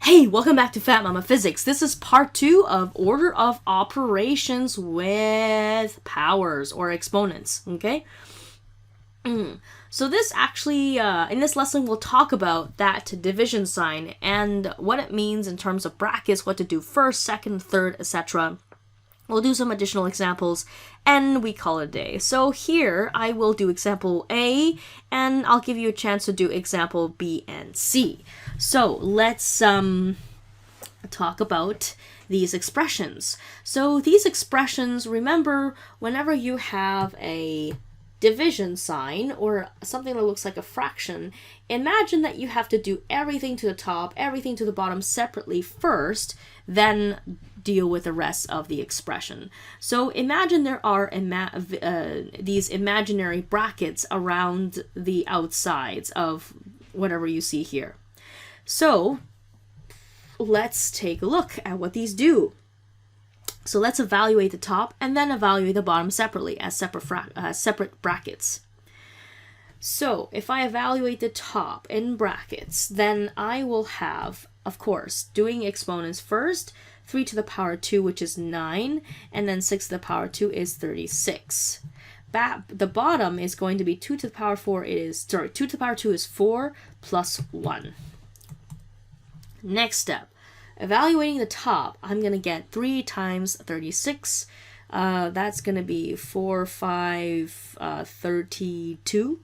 Hey, welcome back to Fat Mama Physics. This is part 2 of order of operations with powers or exponents, okay? So this actually, in this lesson, we'll talk about that division sign and what it means in terms of brackets, what to do first, second, third, etc. We'll do some additional examples, and we call it a day. So here, I will do example A, and I'll give you a chance to do example B and C. So let's talk about these expressions. So these expressions, remember, whenever you have a division sign or something that looks like a fraction, imagine that you have to do everything to the top, everything to the bottom separately first, then deal with the rest of the expression. So imagine there are these imaginary brackets around the outsides of whatever you see here. So let's take a look at what these do. So let's evaluate the top and then evaluate the bottom separately as separate brackets. So if I evaluate the top in brackets, then I will have, of course, doing exponents first, 3 to the power 2, which is 9, and then 6 to the power 2 is 36. The bottom is going to be 2 to the power 4, 2 to the power 2 is 4 plus 1. Next step, evaluating the top, I'm going to get 3 times 36. That's going to be 4, 5, 32.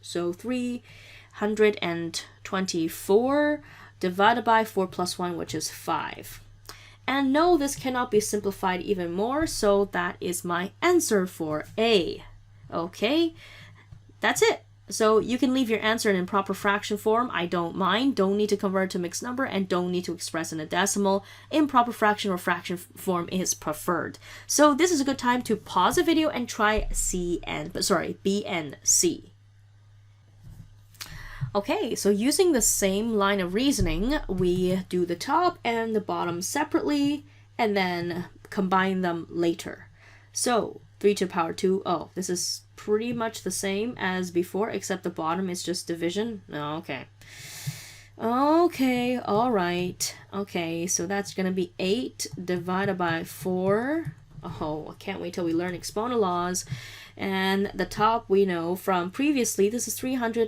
So 324 divided by 4 plus 1, which is 5. And no, this cannot be simplified even more, so that is my answer for A. Okay, that's it. So you can leave your answer in improper fraction form. I don't mind. Don't need to convert to mixed number and don't need to express in a decimal. Improper fraction or fraction form is preferred. So this is a good time to pause the video and try B and C. Okay, so using the same line of reasoning, we do the top and the bottom separately and then combine them later. So 3 to the power 2, this is pretty much the same as before, except the bottom is just division. Okay, all right. Okay, so that's going to be 8 divided by 4. I can't wait till we learn exponent laws. And the top we know from previously, this is 24.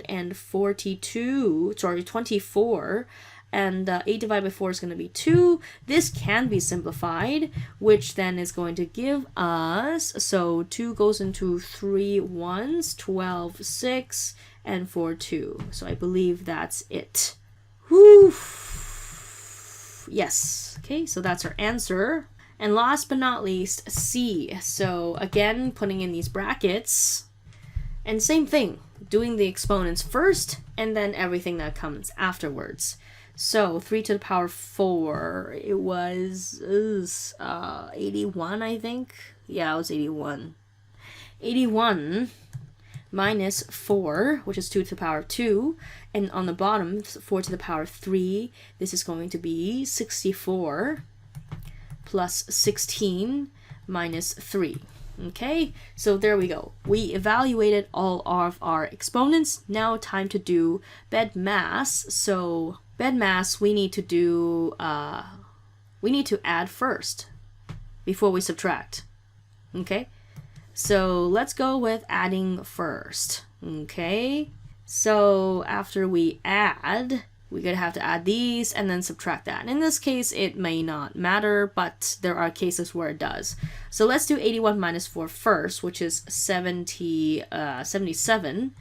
And 8 divided by 4 is going to be 2. This can be simplified, which then is going to give us, so 2 goes into 3 ones, 12, 6, and 4, 2. So I believe that's it. Whew. Yes. Okay, so that's our answer. And last but not least, C. So again, putting in these brackets, and same thing, doing the exponents first, and then everything that comes afterwards. So 3 to the power 4, it was 81, I think. Yeah, it was 81. 81 minus 4, which is 2 to the power 2. And on the bottom, 4 to the power 3. This is going to be 64 plus 16 minus 3. Okay, so there we go. We evaluated all of our exponents. Now time to do bed mass. So bed mass, we need to do, we need to add first before we subtract. Okay, so let's go with adding first. Okay, so after we add, we're going to have to add these and then subtract that. In this case, it may not matter, but there are cases where it does. So let's do 81 minus 4 first, which is 77.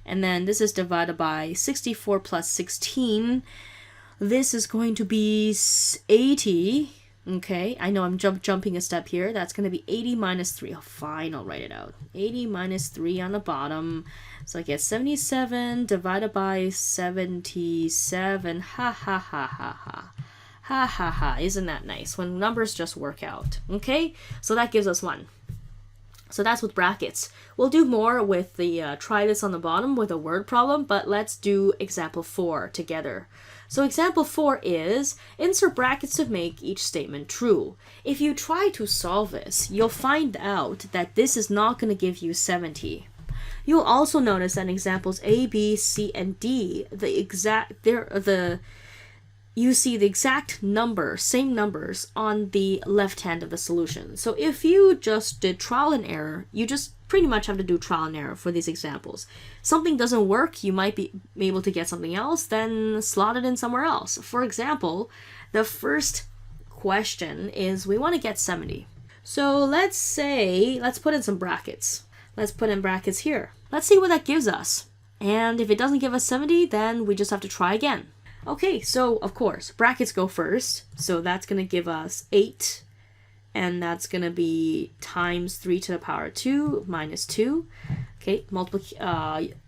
And then this is divided by 64 plus 16. This is going to be 80. Okay, I know I'm jumping a step here. That's going to be 80 minus 3. Oh, fine, I'll write it out. 80 minus 3 on the bottom. So I get 77 divided by 77. Ha ha ha ha ha. Ha ha ha. Isn't that nice when numbers just work out? Okay, so that gives us 1. So that's with brackets. We'll do more with the try this on the bottom with a word problem, but let's do example 4 together. So example 4 is, insert brackets to make each statement true. If you try to solve this, you'll find out that this is not going to give you 70. You'll also notice that in examples A, B, C, and D, the you see the exact number, same numbers on the left hand of the solution. So if you just did trial and error, you just pretty much have to do trial and error for these examples. Something doesn't work, you might be able to get something else, then slot it in somewhere else. For example, the first question is we want to get 70. So let's put in some brackets. Let's put in brackets here. Let's see what that gives us. And if it doesn't give us 70, then we just have to try again. Okay, so of course, brackets go first. So that's going to give us 8. And that's going to be times 3 to the power 2 minus 2. Okay,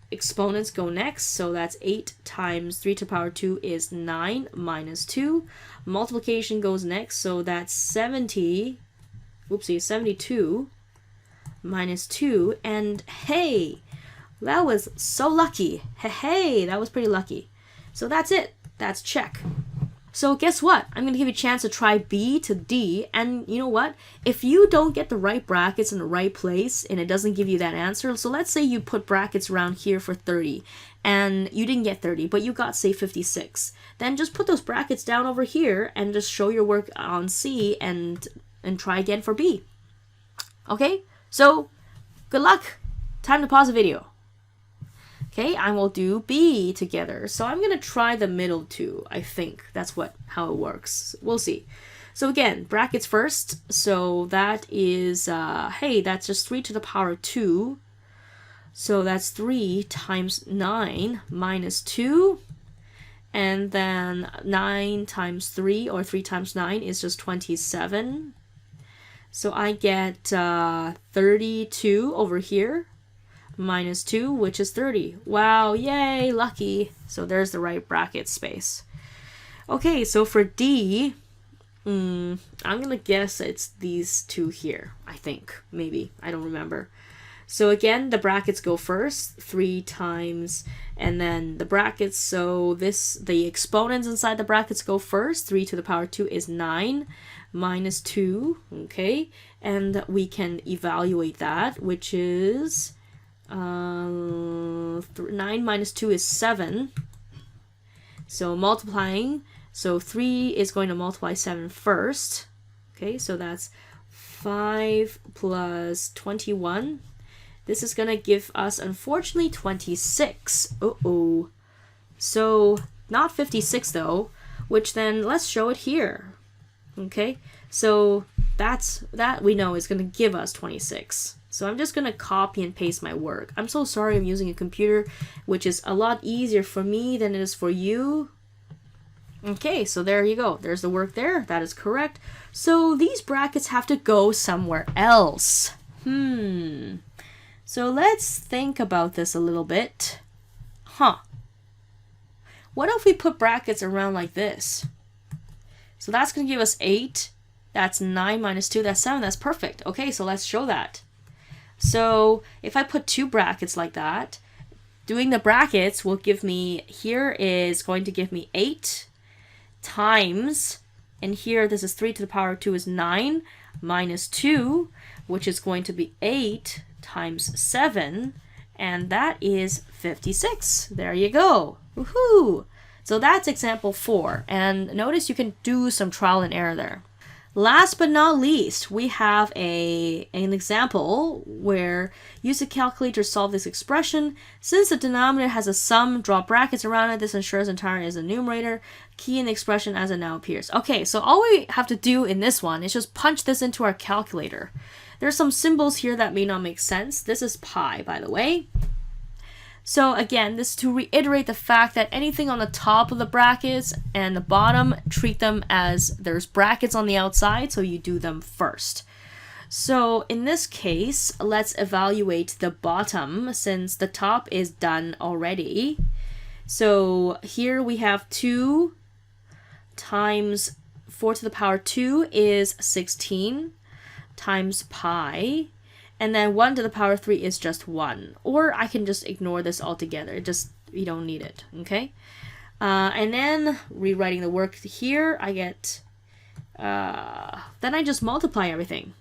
exponents go next. So that's 8 times 3 to the power 2 is 9 minus 2. Multiplication goes next. So that's 72 minus 2. And hey, that was so lucky. Hey, that was pretty lucky. So that's it. That's check. So guess what? I'm going to give you a chance to try B to D. And you know what? If you don't get the right brackets in the right place and it doesn't give you that answer, so let's say you put brackets around here for 30 and you didn't get 30, but you got, say, 56. Then just put those brackets down over here and just show your work on C and try again for B. Okay? So good luck. Time to pause the video. Okay, I will do B together. So I'm going to try the middle two. I think that's how it works. We'll see. So again, brackets first. So that is, hey, that's just 3 to the power 2. So that's 3 times 9 minus 2. And then 9 times 3, or 3 times 9 is just 27. So I get 32 over here. Minus 2, which is 30. Wow, yay, lucky. So there's the right bracket space. Okay, so for D, I'm going to guess it's these two here, I think. Maybe. I don't remember. So again, the brackets go first. 3 times, and then the brackets. So the exponents inside the brackets go first. 3 to the power 2 is 9 minus 2. Okay, and we can evaluate that, which is 9 minus 2 is 7. So multiplying, so 3 is going to multiply 7 first. Okay, so that's 5 plus 21. This is going to give us, unfortunately, 26. Uh-oh. So not 56 though, which then let's show it here. Okay, so that we know is going to give us 26. So I'm just going to copy and paste my work. I'm so sorry I'm using a computer, which is a lot easier for me than it is for you. Okay, so there you go. There's the work there. That is correct. So these brackets have to go somewhere else. So let's think about this a little bit. What if we put brackets around like this? So that's going to give us 8. That's 9 minus 2. That's 7. That's perfect. Okay, so let's show that. So if I put 2 brackets like that, doing the brackets will give me, here is going to give me 8 times, and here this is 3 to the power 2 is 9 minus 2, which is going to be 8 times 7, and that is 56. There you go. Woohoo! So that's example 4, and notice you can do some trial and error there. Last but not least, we have an example where use a calculator to solve this expression. Since the denominator has a sum, draw brackets around it. This ensures entire is a numerator. Key in the expression as it now appears. Okay, so all we have to do in this one is just punch this into our calculator. There's some symbols here that may not make sense. This is pi, by the way. So again, this is to reiterate the fact that anything on the top of the brackets and the bottom, treat them as there's brackets on the outside, so you do them first. So in this case, let's evaluate the bottom since the top is done already. So here we have 2 times 4 to the power 2 is 16 times pi. And then 1 to the power 3 is just 1. Or I can just ignore this altogether. You don't need it, okay? And then rewriting the work here, I get, then I just multiply everything.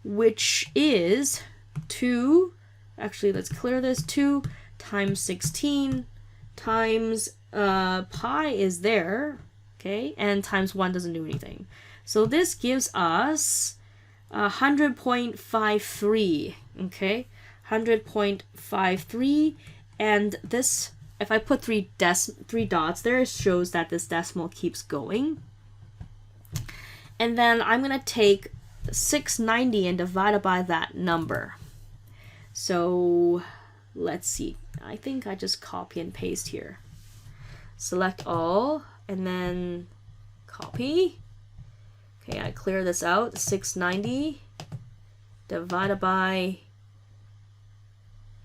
Which is 2, actually let's clear this, 2 times 16 times pi is there, okay, and times 1 doesn't do anything. So this gives us 100.53, okay, 100.53, and this, if I put three dots there, it shows that this decimal keeps going. And then I'm gonna take 690 and divide it by that number. So let's see, I think I just copy and paste here. Select all and then copy. Okay, I clear this out. 690 divided by,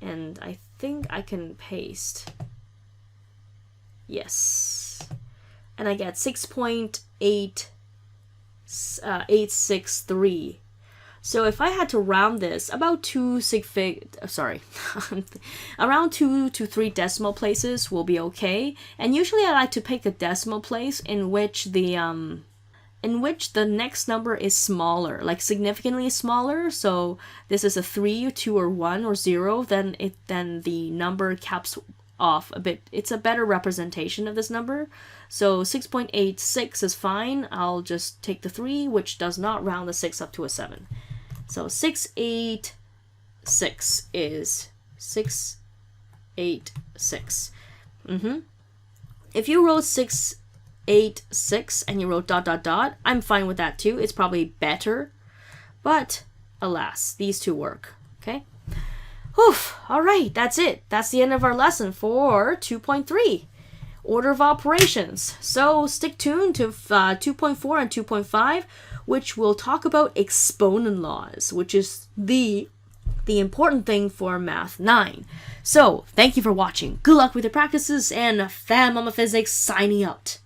and I think I can paste. Yes. And I get 6.863. So if I had to round this, about around 2 to 3 decimal places will be okay. And usually I like to pick a decimal place in which the next number is smaller, like significantly smaller. So this is a 3, 2, or 1, or 0, then the number caps off a bit. It's a better representation of this number. So 6.86 is fine. I'll just take the 3, which does not round the 6 up to a 7. So 686 is 686. If you wrote 686 and you wrote ... I'm fine with that too. It's probably better. But alas, these two work. Okay? Whew. Alright, that's it. That's the end of our lesson for 2.3. Order of operations. So stick tuned to 2.4 and 2.5, which will talk about exponent laws, which is the important thing for Math 9. So, thank you for watching. Good luck with your practices, and Fan Mama Physics signing out.